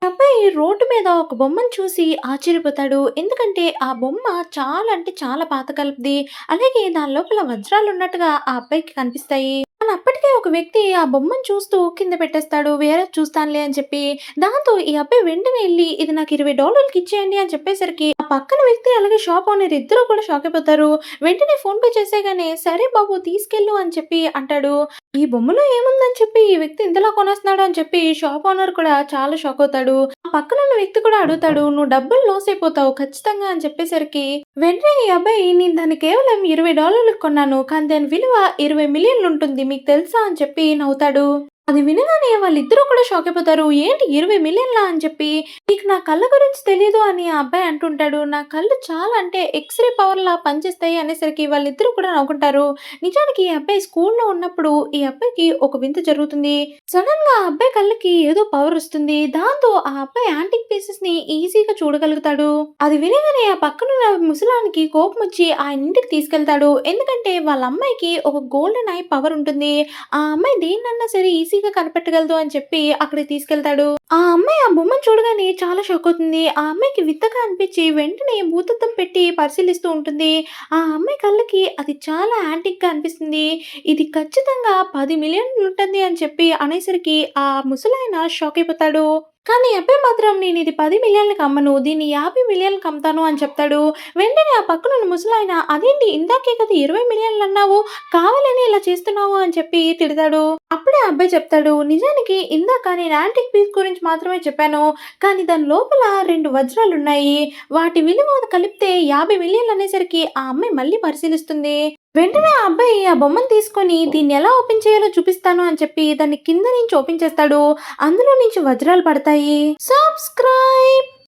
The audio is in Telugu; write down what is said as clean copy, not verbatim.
అబ్బాయి రోడ్డు మీద ఒక బొమ్మను చూసి ఆశ్చర్యపోతాడు. ఎందుకంటే ఆ బొమ్మ చాలా అంటే చాలా పాతకాలపుది. అలాగే దాని లోపల వజ్రాలున్నట్టుగా ఆ అబ్బాయికి కనిపిస్తాయి. కానీ అప్పటికే ఒక వ్యక్తి ఆ బొమ్మను చూస్తూ కింద పెట్టేస్తాడు. వేరేది చూస్తానులే అని చెప్పి. దాంతో ఈ అబ్బాయి వెంటనే ఎళ్లి ఇది నాకు $20కి ఇచ్చేయండి అని చెప్పేసరికి ఆ పక్కన వ్యక్తి అలాగే షాప్ ఓనర్ ఇద్దరు కూడా షాక్ అయిపోతారు. వెంటనే ఫోన్ పే చేసేయగానే సరే బాబు తీసుకెళ్ళు అని చెప్పి అంటాడు. ఈ బొమ్మలో ఏముందని చెప్పి ఈ వ్యక్తి ఇంతలా కొనేస్తున్నాడు అని చెప్పి షాప్ ఓనర్ కూడా చాలా షాక్ అవుతాడు. ఆ పక్కనున్న వ్యక్తి కూడా అడుగుతాడు. "నువ్వు డబ్బులు లాస్ అయిపోతావు ఖచ్చితంగా" అని చెప్పేసరికి వెంటనే ఈ అబ్బాయి "నేను దాన్ని కేవలం $20కి కొన్నాను. కానీ దాని విలువ 20,000,000 ఉంటుంది. మీకు తెలుసా?" అని చెప్పి నవ్వుతాడు. అది వినగానే వాళ్ళిద్దరూ కూడా షాక్ అయిపోతారు. "ఏంటి 20,000,000లా?" అని చెప్పి "నీకు నా కళ్ళ గురించి తెలీదు" అని ఆ అబ్బాయి అంటుంటాడు. "నా కళ్ళు చాలా అంటే ఎక్స్‌రే పవర్‌లా పనిచేస్తాయి" అనేసరికి వాళ్ళిద్దరూ కూడా నవ్వుకుంటారు. నిజానికి ఈ అబ్బాయి స్కూల్‌లో ఉన్నప్పుడు ఈ అబ్బాయికి ఒక వింత జరుగుతుంది. సడెన్‌గా ఆ అబ్బాయి కళ్ళకి ఏదో పవర్ వస్తుంది. దాంతో ఆ అబ్బాయి యాంటిక్ పీసెస్‌ని ఈజీగా చూడగలుగుతాడు. అది వినగానే ఆ పక్కనున్న ముసలానికి కోపమొచ్చి ఆయన ఇంటికి తీసుకెళ్తాడు. ఎందుకంటే వాళ్ళ అమ్మాయికి ఒక గోల్డెన్ ఐ పవర్ ఉంటుంది. ఆ అమ్మాయి దేన్నన్నా సరే ఈజీగా కనిపెట్టగలదు అని చెప్పి అక్కడికి తీసుకెళ్తాడు. ఆ అమ్మాయి ఆ బొమ్మను చూడగానే చాలా షాక్ అవుతుంది. ఆ అమ్మాయికి వింతగా అనిపించి వెంటనే భూతద్దం పెట్టి పరిశీలిస్తూ ఉంటుంది. ఆ అమ్మాయి కళ్ళకి అది చాలా యాంటిక్‌గా అనిపిస్తుంది. ఇది ఖచ్చితంగా 10,000,000 ఉంటుంది అని చెప్పి అనేసరికి ఆ ముసలాయన షాక్ అయిపోతాడు. కానీ ఈ అబ్బాయి మాత్రం నేనిది 10,000,000కి అమ్మను. దీన్ని 50,000,000కి అమ్ముతాను అని చెప్తాడు. వెంటనే ఆ పక్కనున్న ముసలాయన అదేంటి ఇందాకే కదా 20,000,000 అన్నావు. కావాలని ఇలా చేస్తున్నావు అని చెప్పి తిడతాడు. అప్పుడే ఆ అబ్బాయి చెప్తాడు. నిజానికి ఇందాక నేను యాంటిక్ పీస్ గురించి మాత్రమే చెప్పాను. కానీ దాని లోపల 2 వజ్రాలున్నాయి. వాటి విలువ కలిపితే 50,000,000 అనేసరికి ఆ అమ్మాయి మళ్ళీ పరిశీలిస్తుంది. వెంటనే ఆ అబ్బాయి ఆ బొమ్మను తీసుకొని దీన్నెలా ఓపెన్ చేయాలో చూపిస్తాను అని చెప్పి దాన్ని కింద నుంచి ఓపెన్ చేస్తాడు. అందులో నుంచి వజ్రాలు పడతాయి. సబ్స్క్రైబ్